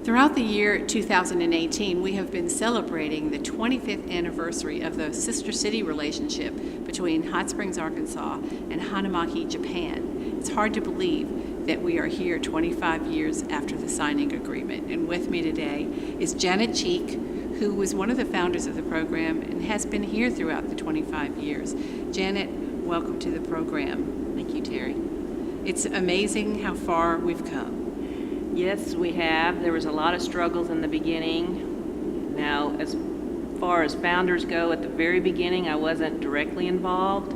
Throughout the year 2018, we have been celebrating the 25th anniversary of the sister city relationship between Hot Springs, Arkansas and Hanamaki, Japan. It's hard to believe that we are here 25 years after the signing agreement. And with me today is Janet Cheek, who was one of the founders of the program and has been here throughout the 25 years. Janet, welcome to the program. Thank you, Terry. It's amazing how far we've come. Yes, we have. There was a lot of struggles in the beginning. Now, as far as founders go, at the very beginning, I wasn't directly involved.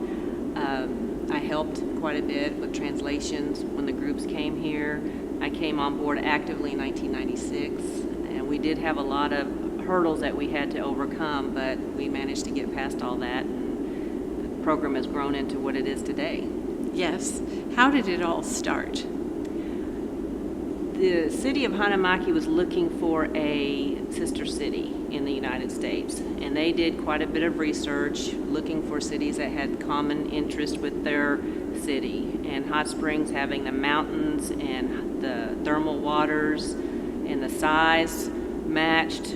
I helped quite a bit with translations when the groups came here. I came on board actively in 1996, and we did have a lot of hurdles that we had to overcome, but we managed to get past all that, and the program has grown into what it is today. Yes. How did it all start? The city of Hanamaki was looking for a sister city in the United States, and they did quite a bit of research looking for cities that had common interest with their city. And Hot Springs, having the mountains and the thermal waters and the size, matched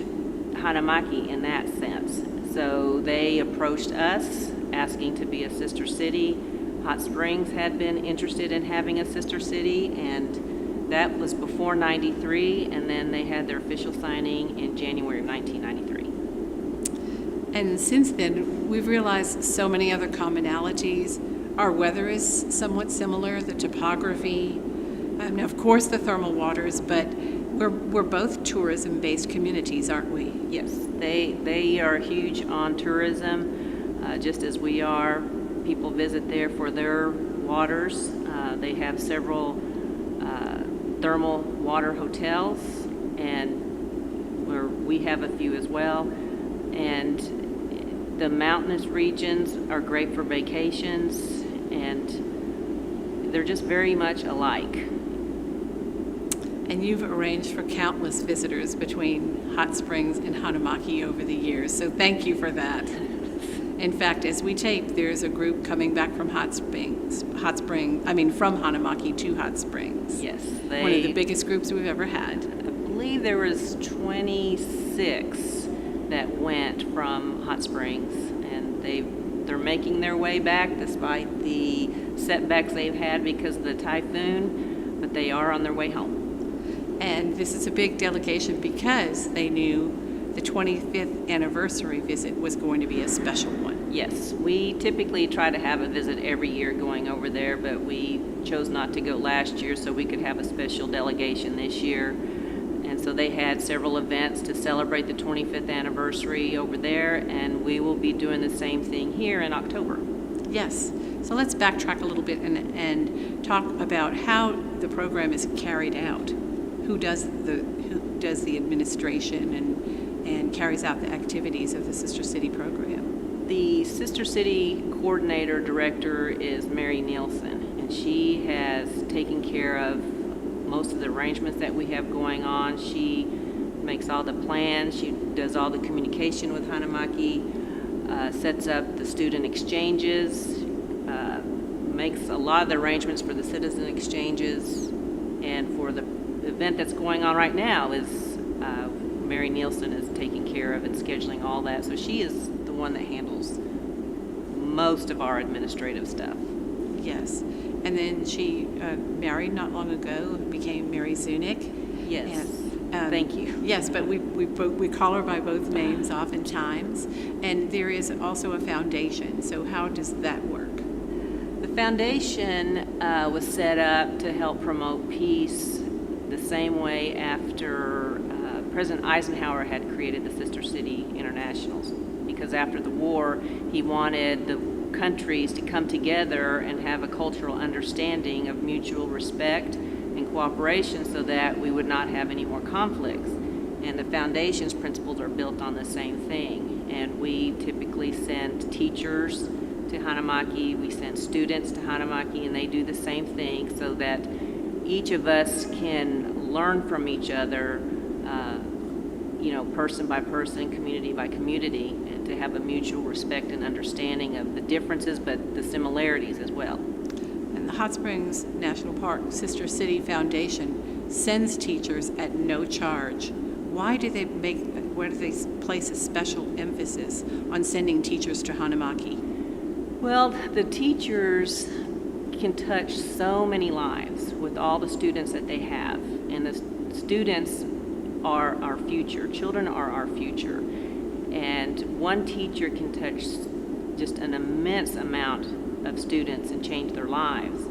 Hanamaki in that sense. So they approached us asking to be a sister city. Hot Springs had been interested in having a sister city, and that was before 93, and then they had their official signing in January of 1993. And since then, we've realized so many other commonalities. Our weather is somewhat similar, the topography, and of course the thermal waters, but we're both tourism-based communities, aren't we? Yes, they are huge on tourism, just as we are. People visit there for their waters. They have several thermal water hotels, and we have a few as well. And the mountainous regions are great for vacations, and they're just very much alike. And you've arranged for countless visitors between Hot Springs and Hanamaki over the years, so thank you for that. In fact, as we tape, there's a group coming back from from Hanamaki to Hot Springs. Yes. One of the biggest groups we've ever had. I believe there was 26 that went from Hot Springs, and they're making their way back despite the setbacks they've had because of the typhoon, but they are on their way home. And this is a big delegation because they knew the 25th anniversary visit was going to be a special one. Yes, we typically try to have a visit every year going over there, but we chose not to go last year so we could have a special delegation this year. And so they had several events to celebrate the 25th anniversary over there, and we will be doing the same thing here in October. Yes, so let's backtrack a little bit and talk about how the program is carried out. Who does the administration and carries out the activities of the Sister City program? The Sister City coordinator director is Mary Nielsen, and she has taken care of most of the arrangements that we have going on. She makes all the plans, she does all the communication with Hanamaki, sets up the student exchanges, makes a lot of the arrangements for the citizen exchanges, and for the event that's going on right now is Mary Nielsen is taking care of and scheduling all that. So she is the one that handles most of our administrative stuff. Yes. And then she married not long ago, became Mary Zunick. Yes. And, thank you. Yes, but we call her by both names oftentimes. And there is also a foundation. So how does that work? The foundation was set up to help promote peace the same way after President Eisenhower had created the Sister City Internationals, because after the war, he wanted the countries to come together and have a cultural understanding of mutual respect and cooperation so that we would not have any more conflicts. And the foundation's principles are built on the same thing. And we typically send teachers to Hanamaki, we send students to Hanamaki, and they do the same thing so that each of us can learn from each other, person by person, community by community, and to have a mutual respect and understanding of the differences, but the similarities as well. And the Hot Springs National Park Sister City Foundation sends teachers at no charge. Why do they place a special emphasis on sending teachers to Hanamaki? Well, the teachers can touch so many lives with all the students that they have, and the students are our future. Children are our future, and one teacher can touch just an immense amount of students and change their lives.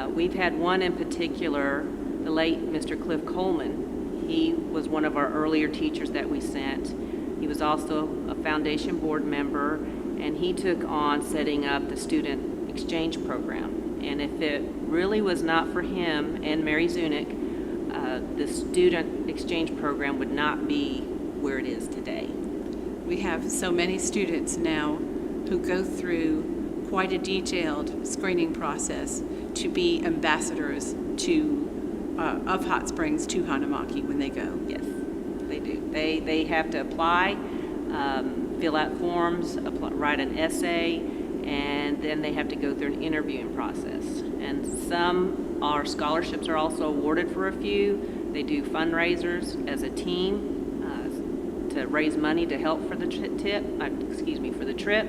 We've had one in particular, the late Mr. Cliff Coleman. He was one of our earlier teachers that we sent. He was also a foundation board member, and he took on setting up the student exchange program. And if it really was not for him and Mary Zunick, the student exchange program would not be where it is today. We have so many students now who go through quite a detailed screening process to be ambassadors of Hot Springs to Hanamaki when they go. Yes, they do. They have to apply, fill out forms, write an essay, and then they have to go through an interviewing process. And our scholarships are also awarded for a few. They do fundraisers as a team to raise money to help for the for the trip.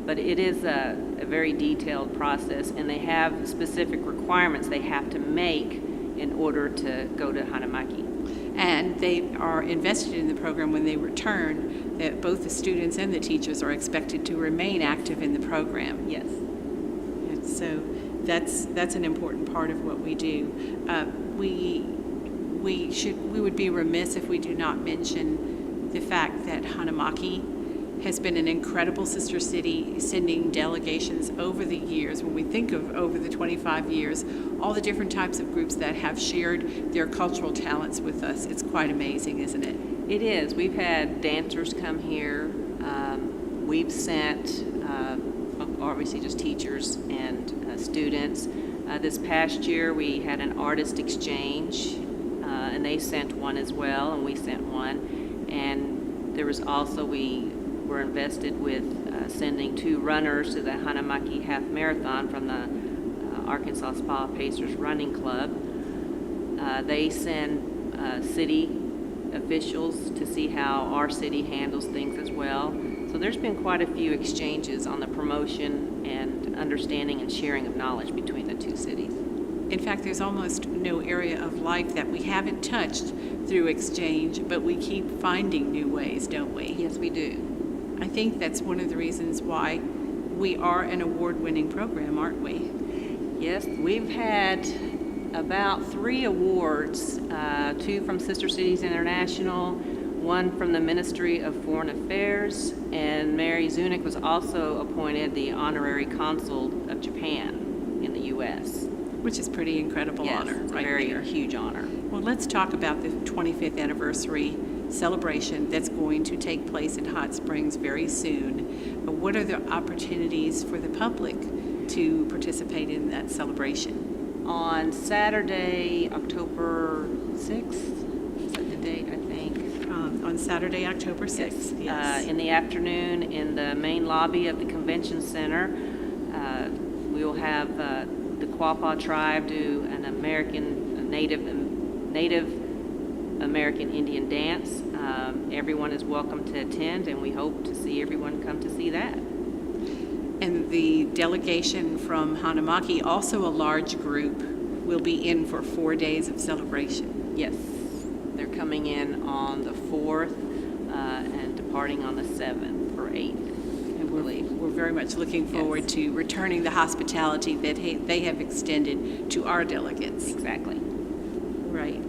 But it is a very detailed process, and they have specific requirements they have to make in order to go to Hanamaki. And they are invested in the program when they return, that both the students and the teachers are expected to remain active in the program. Yes. And so that's an important part of what we do. We would be remiss if we do not mention the fact that Hanamaki has been an incredible sister city, sending delegations over the years. When we think of over the 25 years, all the different types of groups that have shared their cultural talents with us, it's quite amazing, isn't it? It is. We've had dancers come here. We've sent, obviously, just teachers and students. This past year, we had an artist exchange, and they sent one as well, and we sent one. And there was also, we were invested with sending 2 runners to the Hanamaki Half Marathon from the Arkansas Spa Pacers Running Club. They send city officials to see how our city handles things as well. So there's been quite a few exchanges on the promotion and understanding and sharing of knowledge between the 2 cities. In fact, there's almost no area of life that we haven't touched through exchange, but we keep finding new ways, don't we? Yes, we do. I think that's one of the reasons why we are an award-winning program, aren't we? Yes, we've had about 3 awards, 2 from Sister Cities International, 1 from the Ministry of Foreign Affairs, and Mary Zunick was also appointed the Honorary Consul of Japan in the U.S. Which is pretty incredible honor, it's right? A very there. huge honor. Well, let's talk about the 25th anniversary celebration that's going to take place in Hot Springs very soon. What are the opportunities for the public to participate in that celebration? On Saturday, October 6th, is that the date, I think? On Saturday, October 6th, yes. In the afternoon, in the main lobby of the Convention Center, we will have the Quapaw tribe do an Native American Indian dance. Everyone is welcome to attend, and we hope to see everyone come to see that. And the delegation from Hanamaki, also a large group, will be in for 4 days of celebration. Yes, they're coming in on the 4th and departing on the 7th or 8th. We're very much looking forward to returning the hospitality that they have extended to our delegates. Exactly. Right.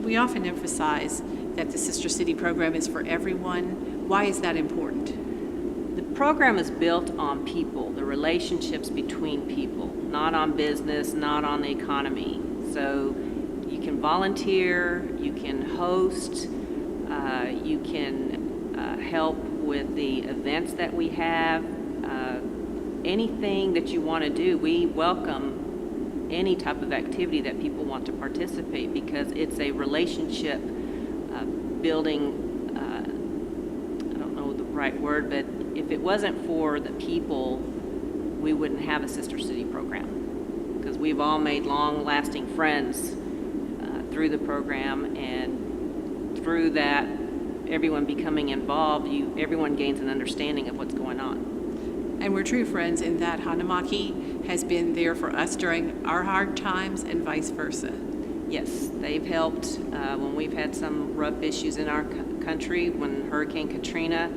We often emphasize that the Sister City program is for everyone. Why is that important? The program is built on people, the relationships between people, not on business, not on the economy. So you can volunteer, you can host, you can help with the events that we have, anything that you want to do. We welcome any type of activity that people want to participate because it's a relationship building, I don't know the right word, but if it wasn't for the people, we wouldn't have a Sister City program because we've all made long-lasting friends through the program, and through that, everyone becoming involved, everyone gains an understanding of what's going on. And we're true friends in that Hanamaki has been there for us during our hard times and vice versa. Yes, they've helped when we've had some rough issues in our country. When Hurricane Katrina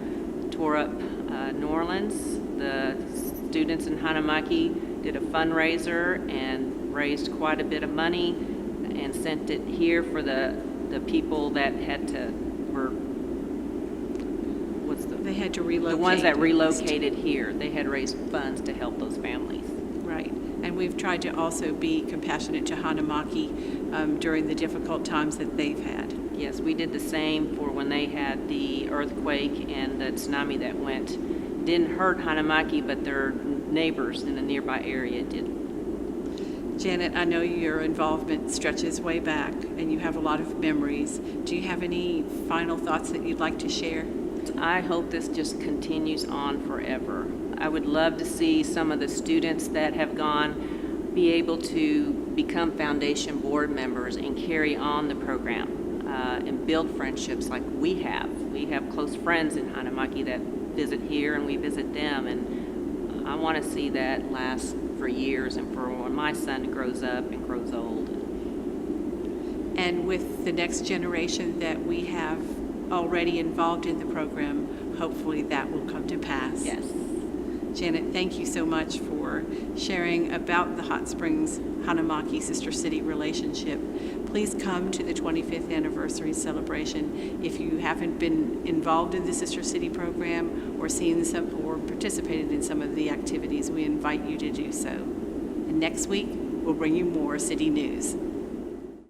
tore up New Orleans, the students in Hanamaki did a fundraiser and raised quite a bit of money and sent it here for the people that had to, they had to relocate. The ones that relocated here. They had raised funds to help those families. Right. And we've tried to also be compassionate to Hanamaki during the difficult times that they've had. Yes, we did the same for when they had the earthquake and the tsunami that went. Didn't hurt Hanamaki, but their neighbors in a nearby area did. Janet, I know your involvement stretches way back and you have a lot of memories. Do you have any final thoughts that you'd like to share? I hope this just continues on forever. I would love to see some of the students that have gone be able to become foundation board members and carry on the program and build friendships like we have. We have close friends in Hanamaki that visit here and we visit them, and I want to see that last for years and for when my son grows up and grows old. And with the next generation that we have already involved in the program, hopefully that will come to pass. Yes. Janet, thank you so much for sharing about the Hot Springs Hanamaki Sister City relationship. Please come to the 25th anniversary celebration. If you haven't been involved in the Sister City program or seen some or participated in some of the activities, we invite you to do so. And next week, we'll bring you more city news.